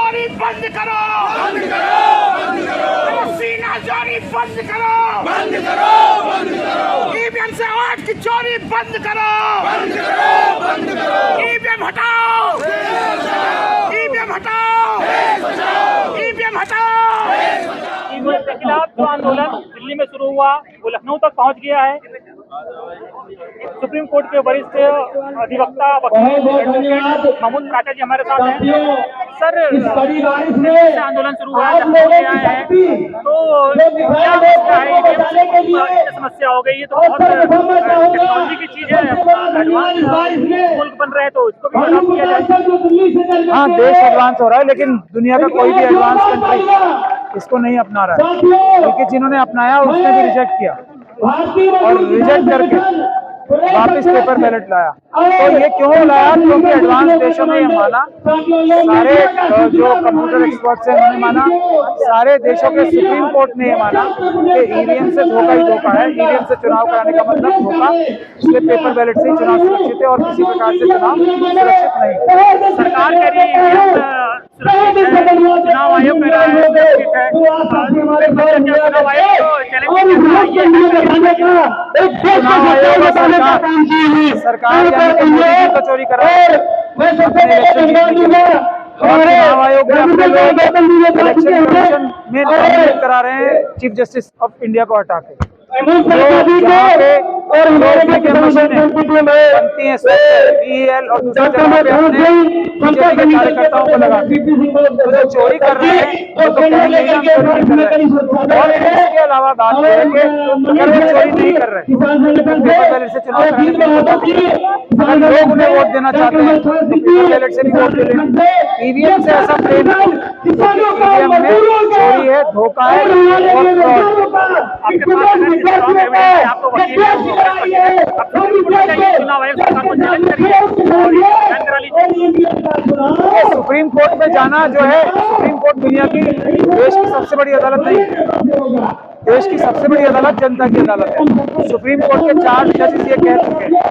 जोरी बंद करो, बंद करो, बंद करो, सीना जोरी बंद करो, बंद करो, बंद करो, ईवीएम से वोट की चोरी बंद करो, बंद करो, बंद करो, ईवीएम हटाओ, ईवीएम हटाओ, ईवीएम हटाओ। ईवीएम के खिलाफ जो आंदोलन दिल्ली में शुरू हुआ वो लखनऊ तक पहुंच गया है। सुप्रीम कोर्ट के वरिष्ठ अधिवक्ता वकील एडवोकेट महमूद प्राचा जी हमारे साथ हैं। सर, दिल्ली से आंदोलन शुरू हुआ है, लखनऊ में आए हैं, तो क्या मसला है? ईवीएम समस्या हो गई है, तो बहुत टेक्नोलॉजी की चीज है, एडवांस मुल्क बन रहे हैं, तो इसको भी अडॉप्ट किया जाए। हाँ, देश एडवांस हो रहा है, लेकिन दुनिया का कोई भी एडवांस कंट्री इसको नहीं अपना रहा है, क्योंकि जिन्होंने अपनाया उसने भी रिजेक्ट किया और रिजेक्ट करके वापस पेपर बैलेट लाया। तो ये क्यों लाया? क्योंकि एडवांस देशों ने ये माना, सारे जो कंप्यूटर एक्सपर्ट्स हैं उन्होंने माना, सारे देशों के सुप्रीम कोर्ट ने ये माना कि ईवीएम से धोखा ही धोखा है, ईवीएम से चुनाव कराने का मतलब धोखा, इसलिए पेपर बैलेट से ही चुनाव सुरक्षित है और किसी प्रकार से चुनाव सुरक्षित नहीं। सरकार कह रही है चुनाव आयोग कह रहा है सुरक्षित है, चुनाव आयोग सरकार यानी तो चोरी करा और चुनाव आयोग में अपने लोग इलेक्शन कमीशन में नॉमिनेट करा रहे हैं चीफ जस्टिस ऑफ इंडिया को हटा के। यहाँ पे और बनती है BEL और दूसरी जगह पे अपने बीजेपी के कार्यकर्ताओं को लगा तो जो चोरी कर रहे हैं वो तो चोरी नहीं कर रहे। और इसके अलावा बात है कि अगर वो चोरी नहीं कर रहे पेपर बैलेट से चुनाव अगर लोग उन्हें वोट देना चाहते हैं तो पेपर बैलेट से भी वोट दे लें। ईवीएम से ऐसा प्रेम है, ईवीएम में चोरी है, धोखा है और फ्रॉड। आपको वकील चुनाव आयोग सरकार को चैलेंज करिए और सुप्रीम कोर्ट में जाना जो है, सुप्रीम कोर्ट दुनिया की देश की सबसे बड़ी अदालत नहीं है, देश की सबसे बड़ी अदालत जनता की अदालत है। सुप्रीम कोर्ट के 4 जजेस ये कह चुके हैं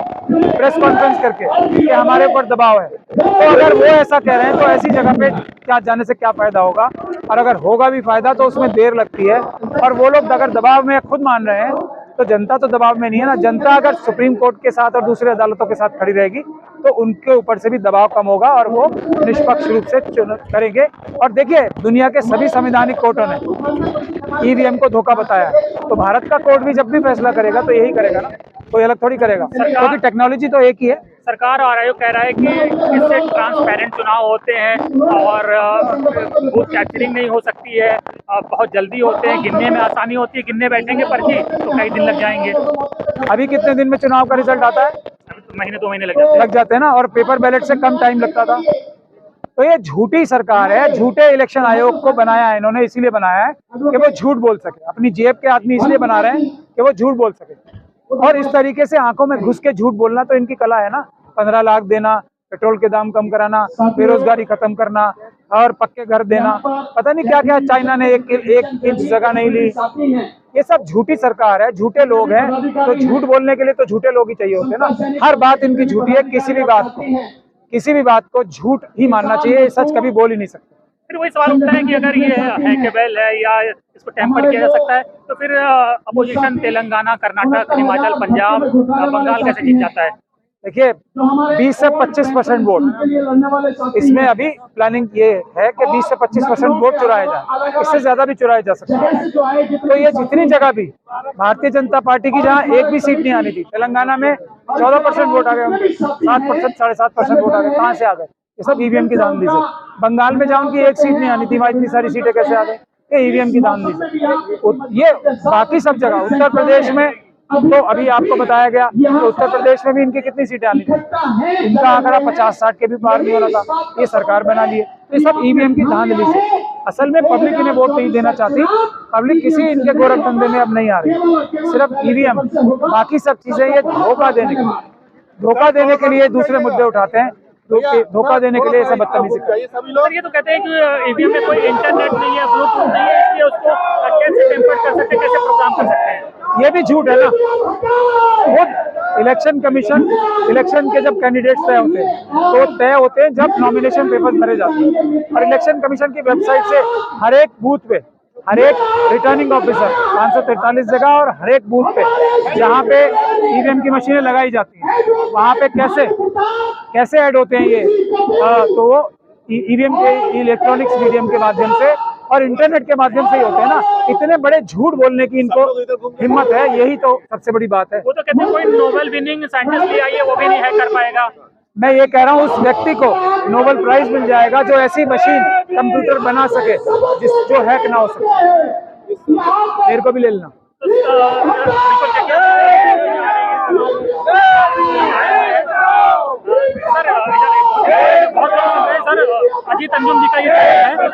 प्रेस कॉन्फ्रेंस करके कि हमारे ऊपर दबाव है। तो अगर वो ऐसा कह रहे हैं तो ऐसी जगह पे क्या जाने से क्या फायदा होगा, और अगर होगा भी फायदा तो उसमें देर लगती है। और वो लोग अगर दबाव में खुद मान रहे हैं तो जनता तो दबाव में नहीं है ना। जनता अगर सुप्रीम कोर्ट के साथ और दूसरे अदालतों के साथ खड़ी रहेगी तो उनके ऊपर से भी दबाव कम होगा और वो निष्पक्ष रूप से करेंगे। और देखिए, दुनिया के सभी संवैधानिक कोर्टों ने ईवीएम को धोखा बताया, तो भारत का कोर्ट भी जब भी फैसला करेगा तो यही करेगा ना, कोई अलग थोड़ी करेगा, क्योंकि टेक्नोलॉजी तो एक ही है। सरकार और आयोग कह रहा है कि इससे ट्रांसपेरेंट चुनाव होते हैं और बूथ कैप्चरिंग नहीं हो सकती है, बहुत जल्दी होते हैं, गिनने में आसानी होती है, गिनने बैठेंगे पर्ची तो कई दिन लग जाएंगे। अभी कितने दिन में चुनाव का रिजल्ट आता है? महीने 2 महीने लग जाते हैं ना, और पेपर बैलेट से कम टाइम लगता था। तो ये झूठी सरकार है, झूठे इलेक्शन आयोग को बनाया है इन्होंने, इसीलिए बनाया है कि वो झूठ बोल सके। अपनी जेब के आदमी इसलिए बना रहे हैं कि वो झूठ बोल सके, और इस तरीके से आंखों में घुस के झूठ बोलना तो इनकी कला है ना। 15 लाख देना, पेट्रोल के दाम कम कराना, बेरोजगारी खत्म करना और पक्के घर देना, पता नहीं क्या क्या, चाइना ने एक इंच जगह नहीं ली। ये सब झूठी सरकार है, झूठे लोग हैं। तो झूठ बोलने के लिए तो झूठे लोग ही चाहिए होते हैं ना। हर बात इनकी झूठी है, किसी भी बात को झूठ ही मानना चाहिए, सच कभी बोल ही नहीं सकते। फिर वही सवाल उठता है कि अगर ये हैकेबल है या इसको टेम्पर किया जा सकता है तो फिर अपोजिशन तेलंगाना, कर्नाटक, हिमाचल, पंजाब, बंगाल कैसे जीत जाता है? देखिए, 20 से 25% वोट, इसमें अभी प्लानिंग ये है कि 20 से 25% वोट चुराए जाए, इससे ज्यादा भी चुराए जा सकता है। तो ये जितनी जगह भी भारतीय जनता पार्टी की जहाँ एक भी सीट नहीं आनी थी, तेलंगाना में 14% वोट आ गए उनके, 7%, 7.5% वोट आ गए। कहाँ से आ गए? ये सब ईवीएम की धांधली से। बंगाल में जहाँ उनकी एक सीट नहीं आनी थी, वहाँ इतनी सारी सीटें कैसे आ गई? ये ईवीएम की धांधली से। ये बाकी सब जगह, उत्तर प्रदेश में तो अभी आपको बताया गया तो उत्तर प्रदेश में भी इनकी कितनी सीटें आनी थी, इनका आंकड़ा 50-60 के भी पार नहीं होना था, ये सरकार बना ली है। ये सब ईवीएम की धांधली से। असल में पब्लिक इन्हें वोट नहीं देना चाहती, पब्लिक किसी इनके गोरख धंधे में अब नहीं आ रही, सिर्फ ईवीएम, बाकी सब चीजें ये धोखा देने के लिए दूसरे मुद्दे उठाते हैं, धोखा देने के लिए सब बदतमीजी करते हैं। सर, ये तो कहते हैं कि ईवीएम में कोई इंटरनेट नहीं है, ब्लूटूथ नहीं है, इसलिए उसको कैसे टेम्पर कर सकते हैं, कैसे प्रोग्राम कर सकते हैं? ये भी झूठ है ना। खुद इलेक्शन कमीशन इलेक्शन के जब कैंडिडेट्स तय होते हैं तो तय होते हैं जब नॉमिनेशन पेपर्स भरे जाते हैं, और इलेक्शन कमीशन की वेबसाइट से हर एक बूथ पे हर एक रिटर्निंग ऑफिसर 543 जगह और हर एक बूथ पे जहाँ पे ईवीएम की मशीनें लगाई जाती हैं वहाँ पे कैसे ऐड होते हैं ये, तो वो ईवीएम के इलेक्ट्रॉनिक्स मीडियम के माध्यम से और इंटरनेट के माध्यम से ही होते हैं ना। इतने बड़े झूठ बोलने की इनको हिम्मत है, यही तो सबसे बड़ी बात है। वो तो कहते हैं कोई नोबेल विनिंग साइंटिस्ट ले आइए वो भी नहीं हैक कर पाएगा। मैं ये कह रहा हूँ उस व्यक्ति को नोबेल प्राइज मिल जाएगा जो ऐसी मशीन कंप्यूटर बना सके जो हैक ना हो सके। मेरे को भी ले लेना। सर अजीत अंजुम जी का ये है,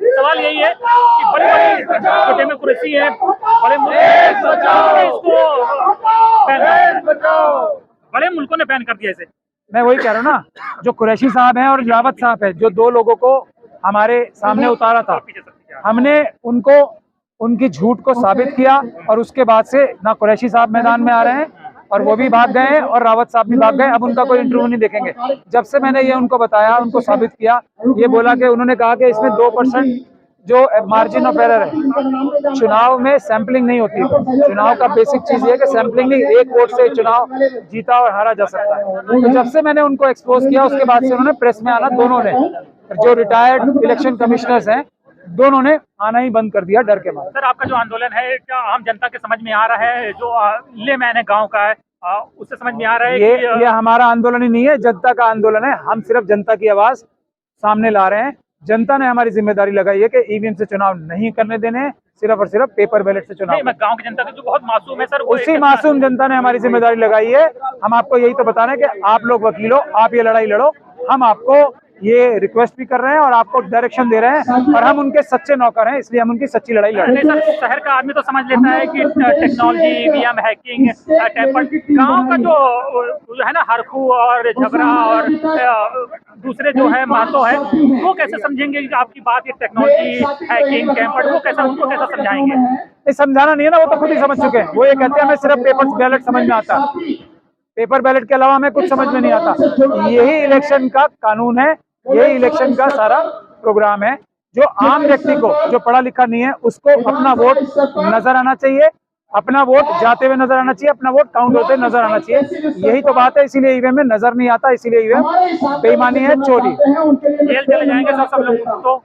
सवाल यही है कि बड़ी बड़ी डेमोक्रेसी है, बड़े मुल्कों ने बैन कर दिया इसे। मैं वही कह रहा हूँ ना, जो कुरैशी साहब हैं और रावत साहब है, जो दो लोगों को हमारे सामने उतारा था, हमने उनको उनकी झूठ को साबित किया और उसके बाद से ना कुरैशी साहब मैदान में आ रहे हैं और वो भी भाग गए हैं और रावत साहब भी भाग गए। अब उनका कोई इंटरव्यू नहीं देखेंगे। जब से मैंने ये उनको बताया, उनको साबित किया, ये बोला कि उन्होंने कहा कि इसमें 2% जो मार्जिन ऑफ एरर है, चुनाव में सैंपलिंग नहीं होती है। चुनाव का बेसिक चीज ये है कि सैंपलिंग नहीं, एक वोट से चुनाव जीता और हारा जा सकता है। तो जब से मैंने उनको एक्सपोज किया उसके बाद से उन्होंने प्रेस में आना, दोनों ने, जो रिटायर्ड इलेक्शन कमिश्नर्स हैं दोनों ने आना ही बंद कर दिया डर के मारे। सर आपका जो आंदोलन है क्या आम जनता के समझ में आ रहा है, जो लेमैन है गाँव का है उससे समझ में आ रहा है? ये हमारा आंदोलन ही नहीं है, जनता का आंदोलन है। हम सिर्फ जनता की आवाज सामने ला रहे हैं। जनता ने हमारी जिम्मेदारी लगाई है कि ईवीएम से चुनाव नहीं करने देने, सिर्फ और सिर्फ पेपर बैलेट से चुनाव। मैं गांव की जनता की जो बहुत मासूम है सर, उसी मासूम जनता ने हमारी जिम्मेदारी लगाई है। हम आपको यही तो बता रहे हैं कि आप लोग वकील हो, आप ये लड़ाई लड़ो। हम आपको ये रिक्वेस्ट भी कर रहे हैं और आपको डायरेक्शन दे रहे हैं और हम उनके सच्चे नौकर हैं, इसलिए हम उनकी सच्ची लड़ाई लड़ रहे हैं। सर शहर का आदमी तो समझ लेता है कि टेक्नोलॉजी, ईवीएम, हैकिंग, टेम्पर, गांव का जो है ना हरखू और झगड़ा और दूसरे जो है महतो है, वो कैसे समझेंगे कि आपकी बात ये टेक्नोलॉजी, हैकिंग, टेम्पर, वो कैसा, उनको कैसा समझाएंगे? ये समझाना नहीं है ना, वो तो खुद ही समझ चुके हैं। वो ये कहते हैं हमें सिर्फ पेपर बैलेट समझ में आता है, पेपर बैलेट के अलावा हमें कुछ समझ में नहीं आता। यही इलेक्शन का कानून है, यही इलेक्शन का सारा प्रोग्राम है। जो आम व्यक्ति को, जो पढ़ा लिखा नहीं है, उसको अपना वोट नजर आना चाहिए, अपना वोट जाते हुए नजर आना चाहिए, अपना वोट काउंट होते हुए नजर आना चाहिए। यही तो बात है, इसीलिए ईवीएम में नजर नहीं आता, इसीलिए ईवीएम बेईमानी है, चोरी। जेल चले जाएंगे सब लोग, तो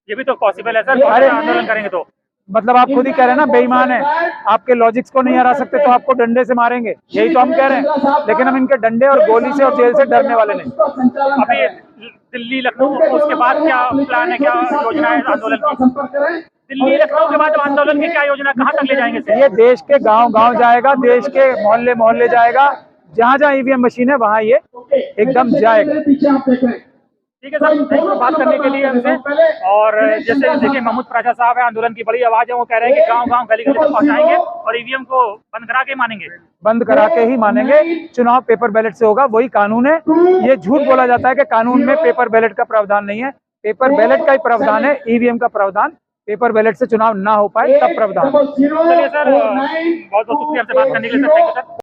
ये भी तो पॉसिबल है सर। अरे आंदोलन करेंगे तो मतलब आप खुद ही कह रहे हैं ना बेईमान है, आपके लॉजिक्स को नहीं हरा सकते तो आपको डंडे से मारेंगे, यही तो हम कह रहे हैं। लेकिन हम इनके डंडे और गोली से और जेल से डरने वाले नहीं। अभी दिल्ली, लखनऊ, उसके बाद क्या प्लान है, क्या योजना है आंदोलन की? दिल्ली, लखनऊ के बाद आंदोलन की क्या योजना, कहाँ तक ले जाएंगे? ये देश के गांव-गांव जाएगा, देश के मोहल्ले जाएगा, जहाँ ईवीएम मशीन है वहाँ ये एकदम जाएगा। ठीक है सर, थैंक यू बात करने के लिए हमसे। और जैसे देखिए महमूद प्राचा साहब है, आंदोलन की बड़ी आवाज है, वो कह रहे हैं कि गांव-गांव, गली-गली तक पहुंचाएंगे और ईवीएम को बंद करा के मानेंगे। बंद करा के ही मानेंगे। चुनाव पेपर बैलेट से होगा, वही कानून है। ये झूठ बोला जाता है कि कानून में पेपर बैलेट का प्रावधान नहीं है। पेपर बैलेट का ही प्रावधान है, ईवीएम का प्रावधान पेपर बैलेट से चुनाव ना हो पाए तब प्रावधान। चलिए सर, बहुत बहुत शुक्रिया हमसे बात करने के लिए सर, थैंक यू सर।